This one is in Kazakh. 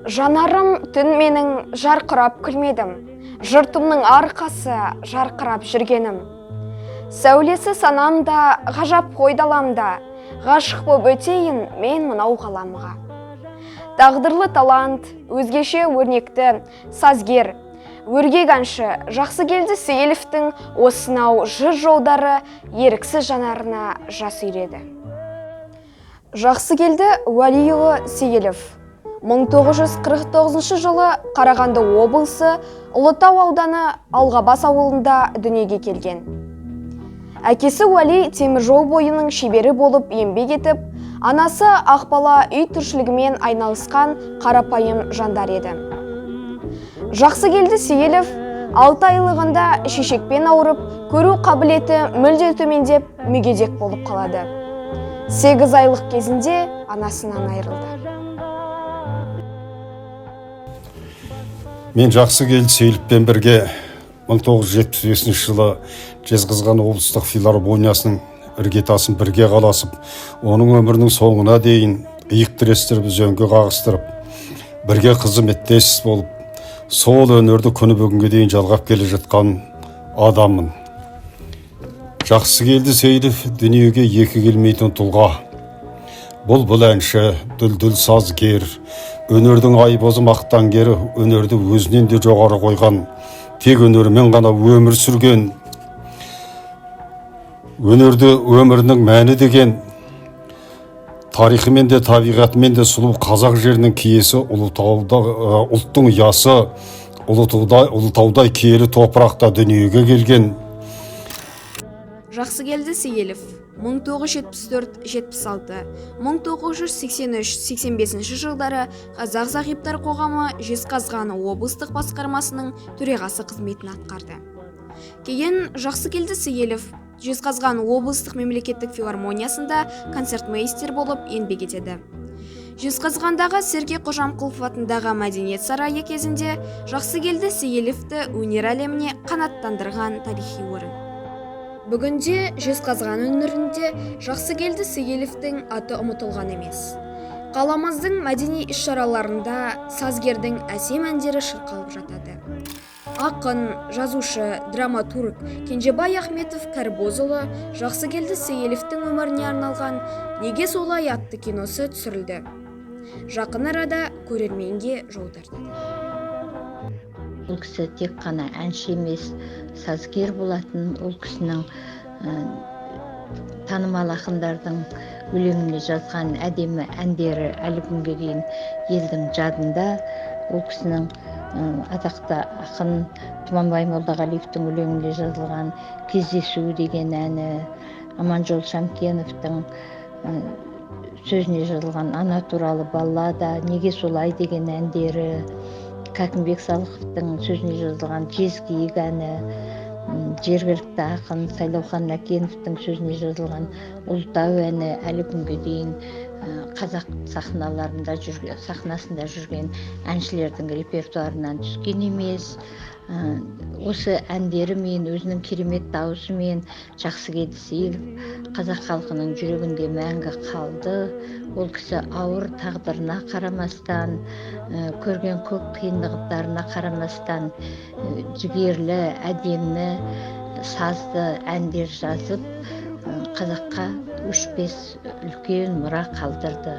Жанарым түн менің жарқырап күлмедім, жұртымның арқасы жарқырап жүргенім. Сәулесі санамда, ғажап қойдаламда, ғашық боп өтейін мен мынау ғаламға. Тағдырлы талант, өзгеше өрнекті, сазгер, өргек әнші, жақсы келді Сейіловтің осынау жыр жолдары еріксіз жанарына жас үйреді. Жақсы келді Уәлиұлы Сейілов 1949 жылы Қарағанды облысы Ұлытау ауданы Алғабас ауылында дүниеге келген. Әкесі Уәли теміржол бойының шебері болып еңбек етіп, анасы Ақбала үй тіршілігімен айналысқан қарапайым жандар еді. Жақсы келді Сейілов 6 айлығында шешекпен ауырып, көру қабілеті мүлде төмендеп, мүгедек болып қалады. 8 айлық кезінде анасынан айырылды. Мен жақсы келді Сейіловпен бірге 1975 жылы Жезқазған облыстық филармониясының іргетасын бірге қаласып, оның өмірінің соңына дейін иық тірестіріп, үзеңгі қағыстырып, бірге қызметтес болып, сол өнерді күні бүгінге дейін жалғап келе жатқан адаммын. Жақсы келді Сейілов дүниеге екі келмейтін тұлға. Бұл әнші, дүлдүл сазгер, өнердің айбозы мақтангері, өнерді өзінен де жоғары қойған, тек өнерімен ғана өмір сүрген, өнерді өмірінің мәні деген, тарихымен де табиғатымен де сұлу қазақ жерінің киесі, ұлттың ұясы, Ұлытаудай киелі топырақта дүниеге келген. Жақсы келді Сейілов 1974-76, 1983-85 жылдары Қазақ зағиптар қоғамы Жезқазған облыстық басқармасының төрағасы қызметін атқарды. Кейін Жақсы келді Сейілов Жезқазған облыстық мемлекеттік филармониясында концертмейстер болып еңбек етеді. Жезқазғандағы Сергей Қожамқұлов атындағы мәдениет сарайы кезінде Жақсы келді Сейіловті өнер әлеміне қанаттандырған тарихи орын. Бүгінде Жезқазған өңірінде Жақсы келді Сейіловтің аты ұмытылған емес. Қаламыздың мәдени іс-шараларында сазгердің әсем әндері шырқалып жатады. Ақын, жазушы, драматург Кенжебай Ахметов Кәрібозұлы Жақсы келді Сейіловтің өміріне арналған «Неге солай» атты киносы түсірілді. Жақын арада көрерменге жол тартады. Ол кісі тек қана әнші емес, сазгер болатын. Ол кісінің танымал ақындардың өлеңіне жазған әдемі әндері әлі күнге дейін елдің жадында. Ол кісінің атақты ақын Тұманбай Молдағалиевтің өлеңінде жазылған «Кездесу» деген әні, Аманжол Шамкеновтың сөзіне жазылған «Ана туралы баллада», «Неге солай» деген әндері, Кәкімбек Салықовтың сөзіне жазылған «Жезкиік» әні, жергілікті ақын Сайлаухан Мәкеновтің сөзіне жазылған «Ұлытау» әні әлі күнге дейін қазақ сахнасында жүрген әншілердің репертуарынан түскен емес. Осы әндерімен, өзінің керемет даусымен Жақсы келді Сейілов қазақ халқының жүрегінде мәңгі қалды. Ол кісі ауыр тағдырына қарамастан, көрген көп қиындықтарына қарамастан, жігерлі, әдемі, сазды әндер жазып, қазаққа өшпес үлкен мұра қалдырды.